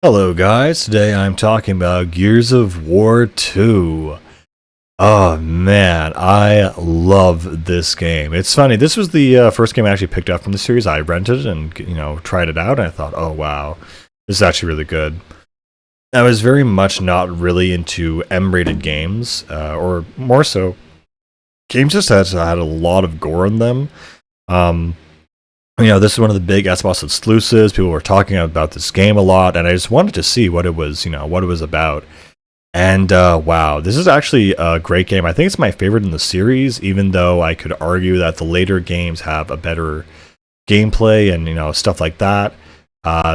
Hello guys, today I'm talking about Gears of War 2. Oh man, I love this game. It's funny, this was the first game I actually picked up from the series. I rented it and, tried it out and I thought, oh wow, this is actually really good. I was very much not really into M-rated games, or more so, games just had a lot of gore in them. Um, this is one of the big Xbox exclusives. People were talking about this game a lot, and I just wanted to see what it was, what it was about. And wow, this is actually a great game. I think it's my favorite in the series, even though I could argue that the later games have a better gameplay and stuff like that.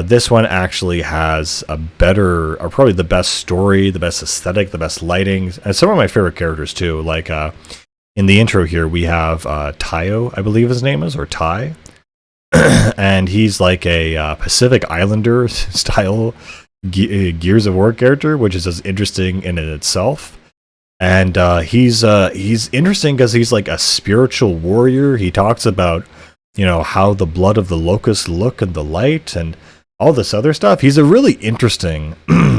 This one actually has a better, or probably the best story, the best aesthetic, the best lighting, and some of my favorite characters too. Like in the intro here, we have Tayo, I believe his name is, or Ty. And he's like a Pacific Islander style Gears of War character, which is as interesting in itself. And he's interesting because he's like a spiritual warrior. He talks about how the blood of the locust look in the light and all this other stuff. He's a really interesting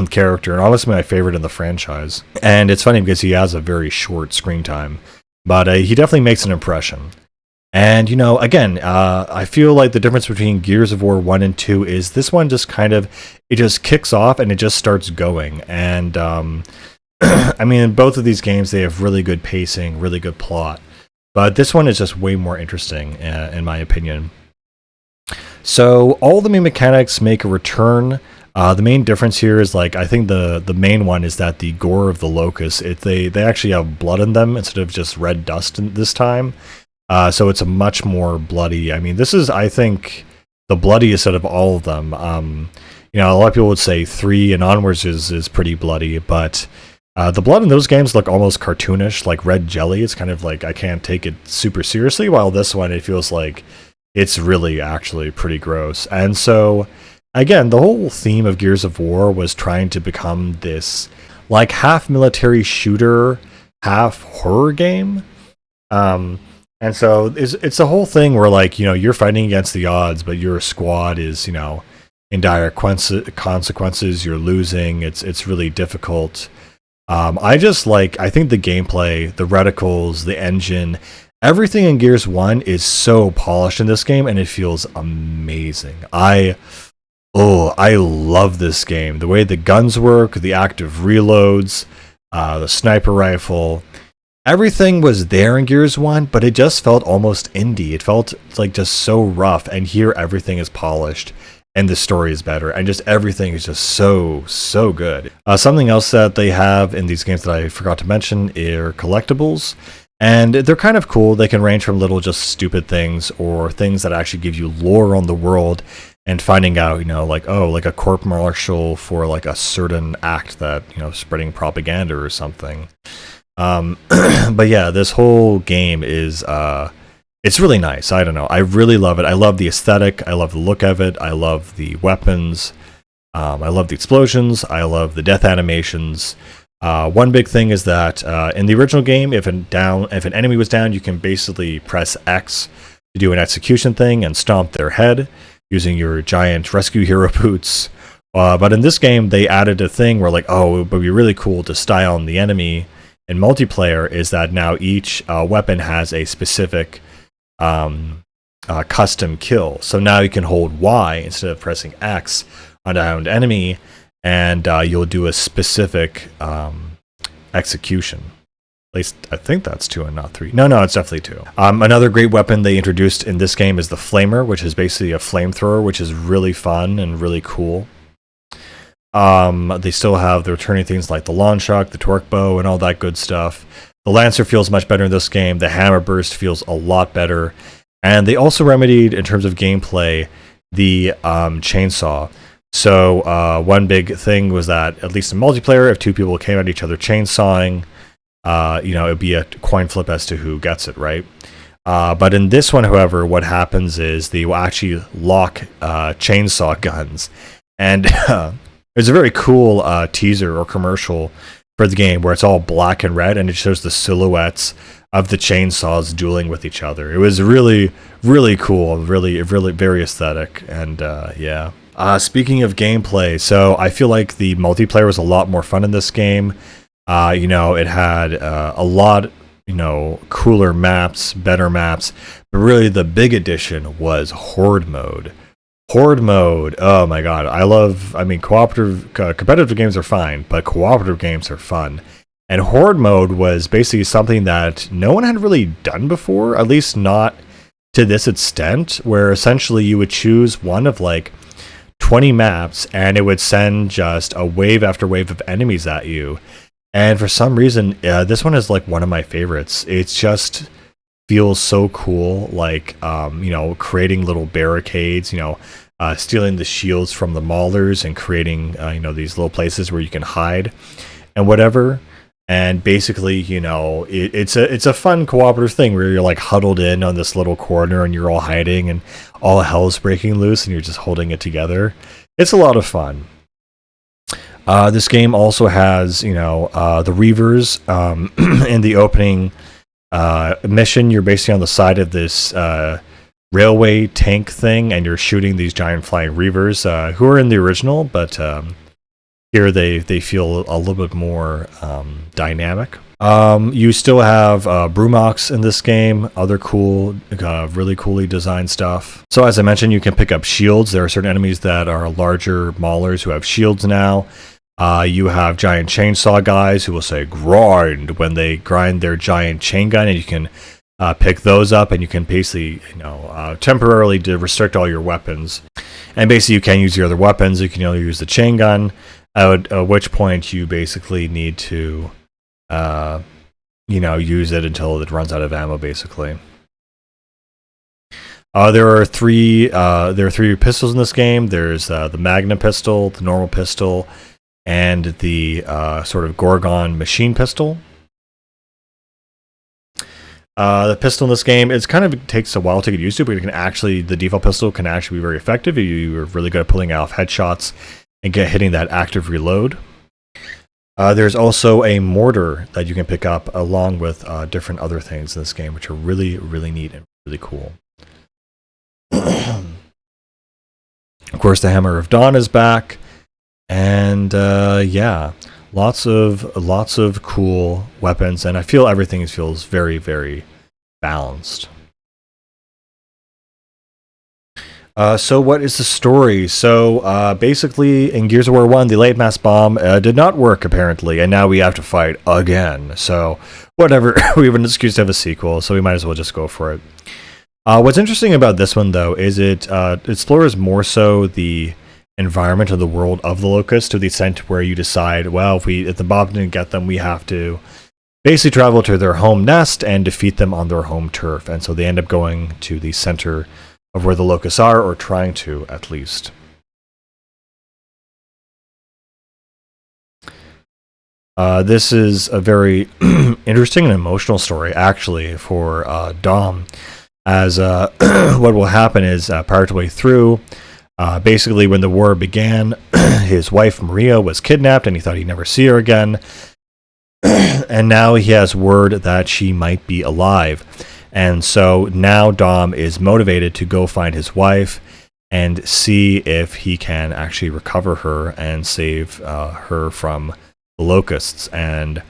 character, and honestly my favorite in the franchise. And it's funny because he has a very short screen time, but he definitely makes an impression. And, again, I feel like the difference between Gears of War 1 and 2 is this one just it just kicks off and it just starts going. And, I mean, in both of these games, they have really good pacing, really good plot. But this one is just way more interesting, in my opinion. So, all the main mechanics make a return. The main difference here is, I think the main one is that the gore of the locusts, they actually have blood in them instead of just red dust this time. So it's a much more bloody. I mean, this is, I think, the bloodiest out of all of them. A lot of people would say 3 and onwards is pretty bloody, but the blood in those games look almost cartoonish, like red jelly. It's kind of like I can't take it super seriously, while this one, it feels like it's really actually pretty gross. And so, again, the whole theme of Gears of War was trying to become this, like, half military shooter, half horror game. And so it's a whole thing where, you're fighting against the odds, but your squad is, in dire consequences. You're losing. It's really difficult. I think the gameplay, the reticles, the engine, everything in Gears 1 is so polished in this game, and it feels amazing. I love this game. The way the guns work, the active reloads, the sniper rifle. Everything was there in Gears 1, but it just felt almost indie. It felt like just so rough, and here everything is polished, and the story is better, and just everything is just so good. Something else that they have in these games that I forgot to mention are collectibles, and they're kind of cool. They can range from little just stupid things, or things that actually give you lore on the world, and finding out, like a court martial for like a certain act that, spreading propaganda or something. But yeah, this whole game is it's really nice. I don't know, I really love it. I love the aesthetic, I love the look of it, I love the weapons, I love the explosions, I love the death animations. One big thing is that in the original game, if an enemy was down, you can basically press X to do an execution thing and stomp their head using your giant rescue hero boots. But in this game, they added a thing where it would be really cool to style on the enemy. In multiplayer, is that now each weapon has a specific custom kill. So now you can hold Y instead of pressing X on a downed enemy, and you'll do a specific execution. At least I think that's 2 and not 3. No, it's definitely 2. Another great weapon they introduced in this game is the Flamer, which is basically a flamethrower, which is really fun and really cool. They still have the returning things like the lawn shock, the torque bow, and all that good stuff. The Lancer feels much better in this game. The Hammer Burst feels a lot better. And they also remedied, in terms of gameplay, the chainsaw. So one big thing was that, at least in multiplayer, if 2 people came at each other chainsawing, it would be a coin flip as to who gets it, right? But in this one, however, what happens is they will actually lock chainsaw guns. And there's a very cool teaser or commercial for the game where it's all black and red, and it shows the silhouettes of the chainsaws dueling with each other. It was really, really cool, really very aesthetic, and yeah. Speaking of gameplay, so I feel like the multiplayer was a lot more fun in this game. It had a lot, cooler maps, better maps, but really the big addition was Horde mode. Horde mode, oh my god, competitive games are fine, but cooperative games are fun. And Horde mode was basically something that no one had really done before, at least not to this extent, where essentially you would choose one of like 20 maps and it would send just a wave after wave of enemies at you. And for some reason, this one is like one of my favorites. It just feels so cool, like, creating little barricades, stealing the shields from the maulers and creating, these little places where you can hide and whatever. And basically, it's a fun cooperative thing where you're like huddled in on this little corner and you're all hiding and all hell's breaking loose and you're just holding it together. It's a lot of fun. This game also has, the Reavers. In the opening mission, you're basically on the side of this railway tank thing and you're shooting these giant flying Reavers who are in the original, but here they feel a little bit more dynamic. You still have Brumox in this game, other cool, really coolly designed stuff. So as I mentioned, you can pick up shields. There are certain enemies that are larger maulers who have shields now. You have giant chainsaw guys who will say grind when they grind their giant chain gun, and you can pick those up, and you can basically temporarily restrict all your weapons. And basically you can use your other weapons. You can only use the chain gun. At which point you basically need to, use it until it runs out of ammo, basically. There are three pistols in this game. There's the Magnum pistol, the normal pistol, and the sort of Gorgon machine pistol. The pistol in this game, it takes a while to get used to, but the default pistol can actually be very effective. You're really good at pulling off headshots and hitting that active reload. There's also a mortar that you can pick up along with different other things in this game, which are really, really neat and really cool. Of course, the Hammer of Dawn is back, and lots of cool weapons, and I feel everything feels very, very balanced. So what is the story? So basically, in Gears of War 1, the late mass bomb did not work, apparently, and now we have to fight again. So whatever, we have an excuse to have a sequel, so we might as well just go for it. What's interesting about this one, though, is it explores more so the environment of the world of the Locust, to the extent where you decide, well, if the bomb didn't get them, we have to basically travel to their home nest and defeat them on their home turf. And so they end up going to the center of where the Locusts are, or trying to, at least. This is a very interesting and emotional story, actually, for Dom, as what will happen is, part way through, basically when the war began, his wife Maria was kidnapped, and he thought he'd never see her again, and now he has word that she might be alive. And so now Dom is motivated to go find his wife and see if he can actually recover her and save her from the Locusts. And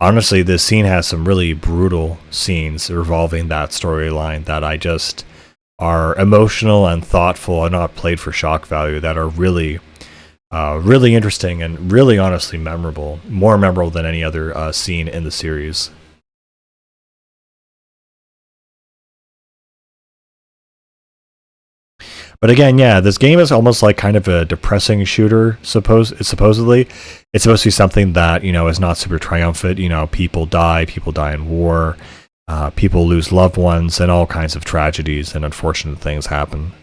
honestly, this scene has some really brutal scenes revolving that storyline that are emotional and thoughtful and not played for shock value, that are really, really interesting and really honestly memorable. More memorable than any other scene in the series. But again, this game is almost like kind of a depressing shooter, supposedly. It's supposed to be something that, is not super triumphant. People die in war, people lose loved ones, and all kinds of tragedies and unfortunate things happen.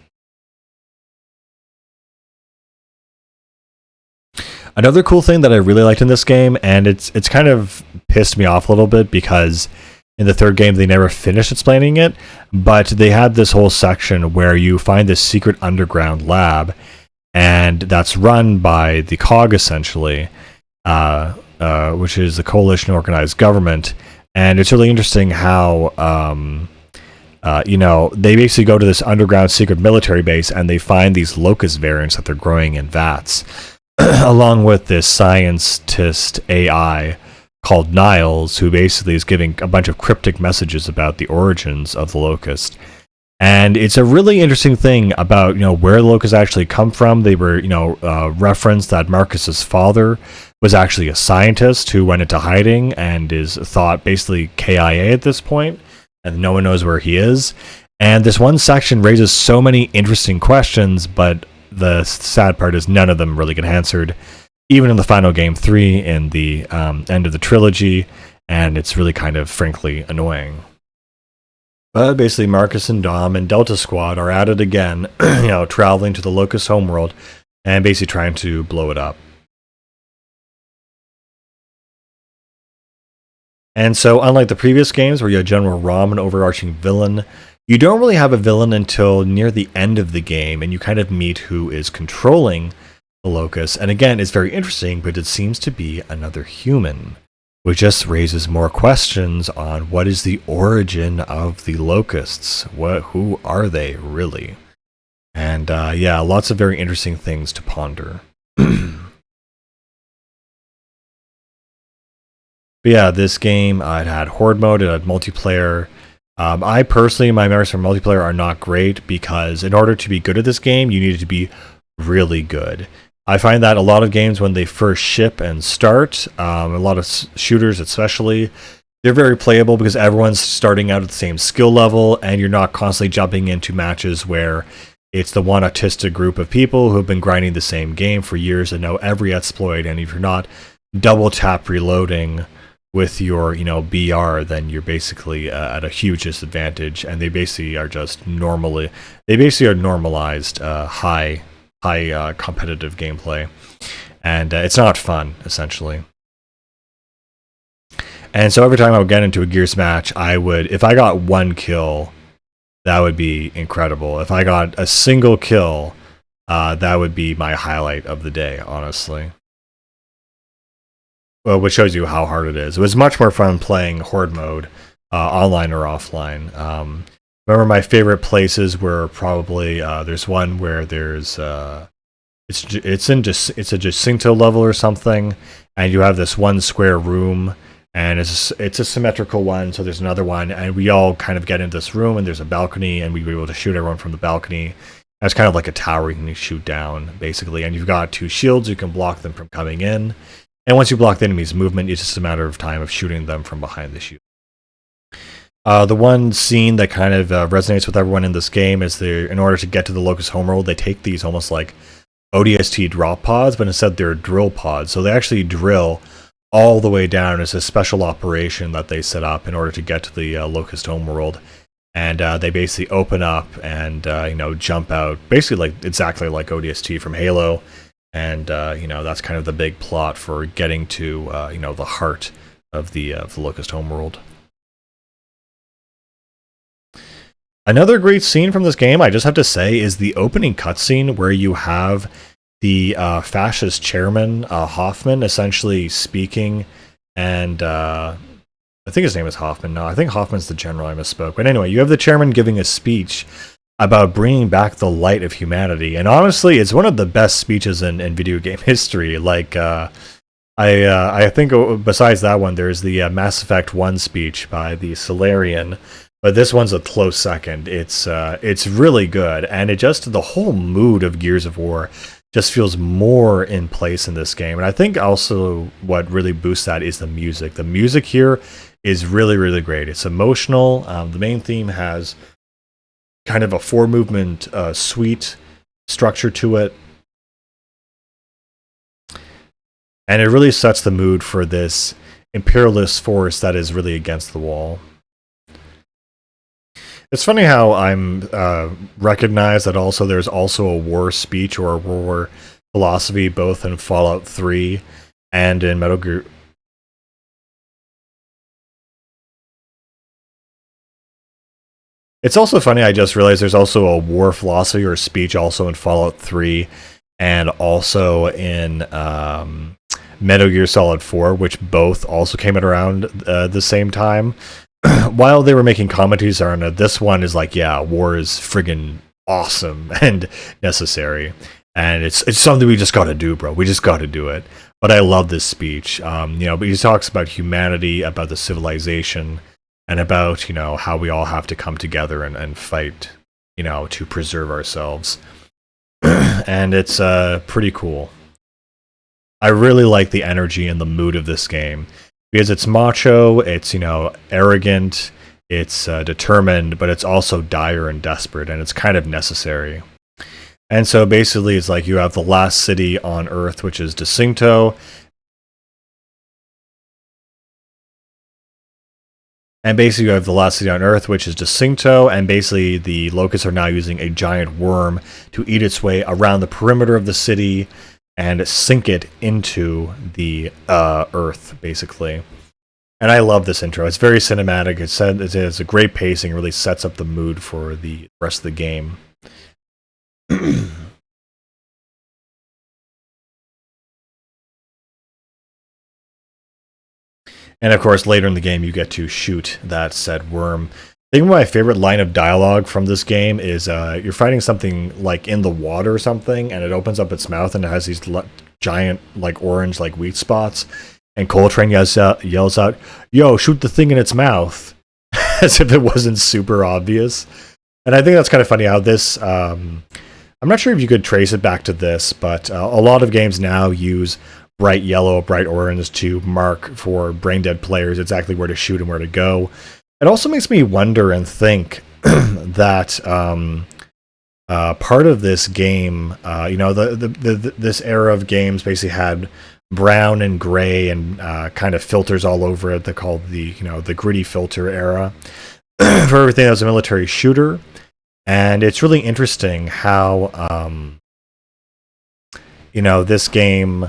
Another cool thing that I really liked in this game, and it's kind of pissed me off a little bit because in the third game they never finished explaining it, but they had this whole section where you find this secret underground lab, and that's run by the COG, essentially, which is the Coalition Organized Government. And it's really interesting how they basically go to this underground secret military base and they find these locust variants that they're growing in vats, along with this scientist AI called Niles, who basically is giving a bunch of cryptic messages about the origins of the locust. And it's a really interesting thing about where the locusts actually come from. They were referenced that Marcus's father was actually a scientist who went into hiding and is thought basically KIA at this point, and no one knows where he is. And this one section raises so many interesting questions, but the sad part is none of them really get answered, even in the final game 3 in the end of the trilogy, and it's really kind of frankly annoying. But basically, Marcus and Dom and Delta Squad are at it again, traveling to the Locust homeworld and basically trying to blow it up. And so, unlike the previous games where you had General Rom, an overarching villain, you don't really have a villain until near the end of the game, and you kind of meet who is controlling the Locust. And again, it's very interesting, but it seems to be another human, which just raises more questions on what is the origin of the locusts. Who are they really? And lots of very interesting things to ponder. But yeah, this game, it had horde mode, it had multiplayer. I personally, my memories for multiplayer are not great because in order to be good at this game, you needed to be really good. I find that a lot of games, when they first ship and start, a lot of shooters especially, they're very playable because everyone's starting out at the same skill level, and you're not constantly jumping into matches where it's the one autistic group of people who have been grinding the same game for years and know every exploit, and if you're not double tap reloading with your BR, then you're basically at a huge disadvantage, and they basically are normalized high competitive gameplay, and it's not fun essentially. And so every time I would get into a Gears match, if I got one kill, that would be incredible. If I got a single kill, that would be my highlight of the day, honestly. Well, which shows you how hard it is. It was much more fun playing horde mode, online or offline. Remember, my favorite places were probably there's one where there's it's a Jacinto level or something, and you have this one square room, and it's a symmetrical one. So there's another one, and we all kind of get into this room, and there's a balcony, and we were able to shoot everyone from the balcony. And it's kind of like a tower you can shoot down, basically, and you've got 2 shields. You can block them from coming in. And once you block the enemy's movement, it's just a matter of time of shooting them from behind the shield. The one scene that kind of resonates with everyone in this game is in order to get to the Locust homeworld, they take these almost like ODST drop pods, but instead they're drill pods. So they actually drill all the way down. It's a special operation that they set up in order to get to the Locust homeworld. And they basically open up and jump out, basically exactly like ODST from Halo. And that's kind of the big plot for getting to the heart of the Locust homeworld. Another great scene from this game, I just have to say, is the opening cutscene where you have the fascist chairman, Hoffman, essentially speaking, and I think his name is Hoffman. No, I think Hoffman's the general. I misspoke. But anyway, you have the chairman giving a speech about bringing back the light of humanity, and honestly, it's one of the best speeches in video game history. I think besides that one, there's the Mass Effect 1 speech by the Solarian. But this one's a close second. It's really good, and the whole mood of Gears of War just feels more in place in this game. And I think also what really boosts that is the music. The music here is really, really great. It's emotional. The main theme has kind of a 4-movement suite structure to it, and it really sets the mood for this imperialist force that is really against the wall. It's funny how I'm recognized that also there's also a war speech or a war philosophy both in Fallout 3 and in Metal Gear. It's also funny, I just realized there's also a war philosophy or speech also in Fallout 3 and also in Metal Gear Solid 4, which both also came at around the same time. while they were making commentaries on it, this one is like, yeah, war is friggin' awesome and necessary, and it's something we just got to do, bro. We just got to do it. But I love this speech. But he talks about humanity, about the civilization, and about how we all have to come together and fight, to preserve ourselves. And it's pretty cool. I really like the energy and the mood of this game because it's macho, it's arrogant, it's determined, but it's also dire and desperate, and it's kind of necessary. And so basically, it's like you have the last city on Earth, which is Jacinto. And basically, you have the last city on Earth, which is Jacinto, and basically the locusts are now using a giant worm to eat its way around the perimeter of the city and sink it into the Earth, basically. And I love this intro. It's very cinematic. It has a great pacing. It really sets up the mood for the rest of the game. And of course, later in the game, you get to shoot that said worm. I think my favorite line of dialogue from this game is you're fighting something like in the water or something, and it opens up its mouth and it has these giant, like orange, like wheat spots. And Coltrane yells out, "Yo, shoot the thing in its mouth," as if it wasn't super obvious. And I think that's kind of funny how this. I'm not sure if you could trace it back to this, but a lot of games now use bright yellow, bright orange to mark for brain dead players exactly where to shoot and where to go. It also makes me wonder and think that part of this game, this era of games basically had brown and gray and kind of filters all over it. They're called the gritty filter era for everything that was a military shooter. And it's really interesting how this game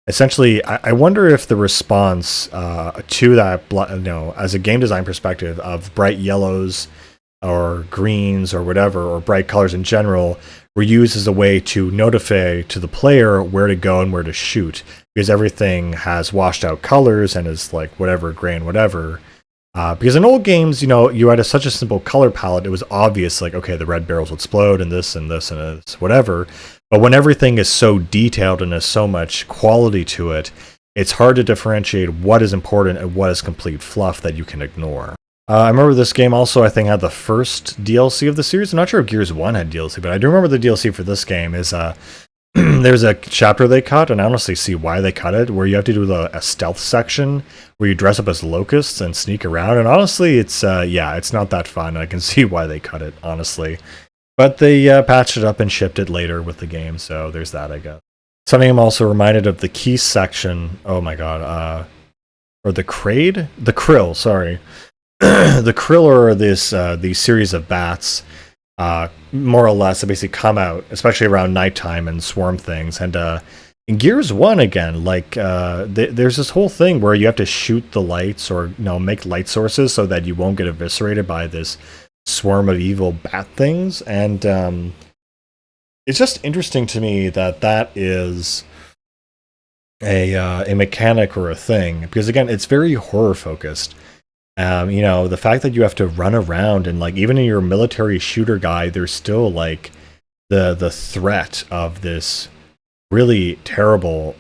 essentially, I wonder if the response to that, as a game design perspective of bright yellows or greens or whatever, or bright colors in general, were used as a way to notify to the player where to go and where to shoot, because everything has washed out colors and is like whatever, gray and whatever. Because in old games, you had such a simple color palette, it was obvious, like, okay, the red barrels would explode and this and this and this, whatever. But when everything is so detailed and has so much quality to it, it's hard to differentiate what is important and what is complete fluff that you can ignore. I remember this game also, I think, had the first DLC of the series. I'm not sure if Gears 1 had DLC, but I do remember the DLC for this game is there's a chapter they cut, and I honestly see why they cut it, where you have to do a stealth section where you dress up as locusts and sneak around. And honestly, it's not that fun. I can see why they cut it, honestly. But they patched it up and shipped it later with the game, so there's that, I guess. Something I'm also reminded of the key section. Oh my god, or the Kraid? The Krill, sorry. The Krill are these series of bats, more or less, that basically come out, especially around nighttime and swarm things. And in Gears 1 again, there's this whole thing where you have to shoot the lights or make light sources so that you won't get eviscerated by this swarm of evil bat things. And it's just interesting to me that is a mechanic or a thing, because again, it's very horror focused. The fact that you have to run around and even in your military shooter guide, there's still the threat of this really terrible,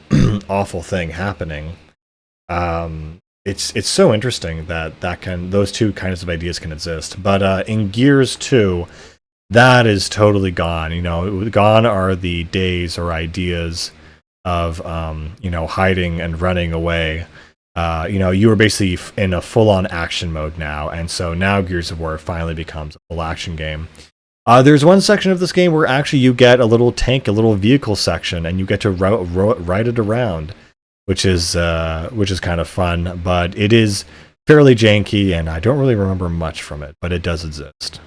awful thing happening. It's so interesting that those two kinds of ideas can exist. But in Gears 2, that is totally gone. Gone are the days or ideas of hiding and running away. You were basically in a full-on action mode now, and so now Gears of War finally becomes a full action game. There's one section of this game where actually you get a little tank, a little vehicle section, and you get to ride it around, which is kind of fun, but it is fairly janky, and I don't really remember much from it, but it does exist.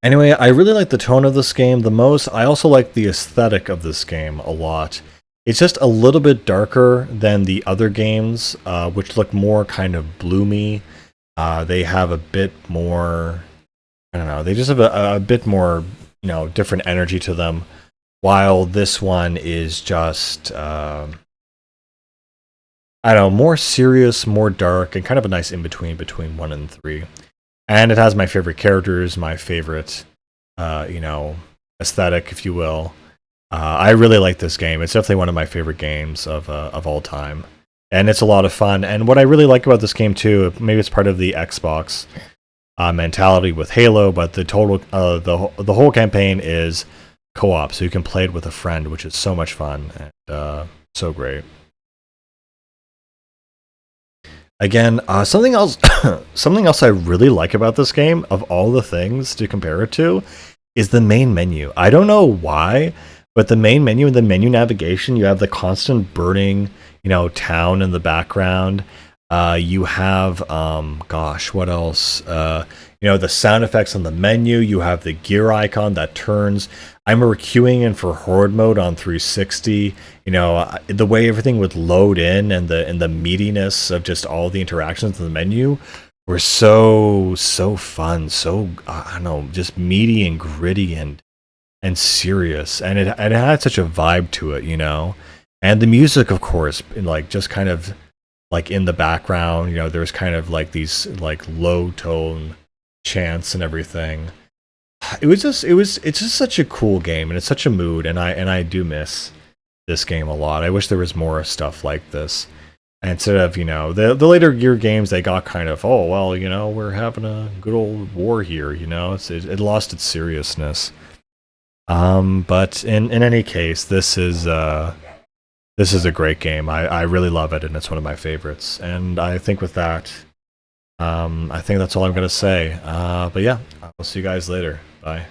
Anyway, I really like the tone of this game the most. I also like the aesthetic of this game a lot. It's just a little bit darker than the other games, which look more kind of bloomy. They have a bit more, I don't know, they just have a bit more, different energy to them. While this one is just, I I don't know, more serious, more dark, and kind of a nice in between 1 and 3. And it has my favorite characters, my favorite, you know, aesthetic, if you will. I really like this game. It's definitely one of my favorite games of all time, and it's a lot of fun. And what I really like about this game too, maybe it's part of the Xbox mentality with Halo, but the whole campaign is co-op, so you can play it with a friend, which is so much fun and so great. Again, something else, something else I really like about this game, of all the things to compare it to, is the main menu. I don't know why, but the main menu and the menu navigation, you have the constant burning, you know, town in the background. You have, gosh, what else? You know, the sound effects on the menu. You have the gear icon that turns. I remember queuing in for Horde mode on 360. You know, the way everything would load in and the meatiness of just all the interactions in the menu were so fun. So I don't know, just meaty and gritty and serious, and it had such a vibe to it, you know. And the music, of course, like just kind of like in the background, you know, there's kind of like these like low tone chants and everything. It's just such a cool game, and it's such a mood, and I do miss this game a lot. I wish there was more stuff like this. And instead of, you know, the later Gear games, they got kind of, oh well, you know, we're having a good old war here, you know. It lost its seriousness. But in any case, this is a great game. I really love it, and it's one of my favorites. And I think with that, I think that's all I'm gonna say. But yeah, I'll see you guys later. Bye.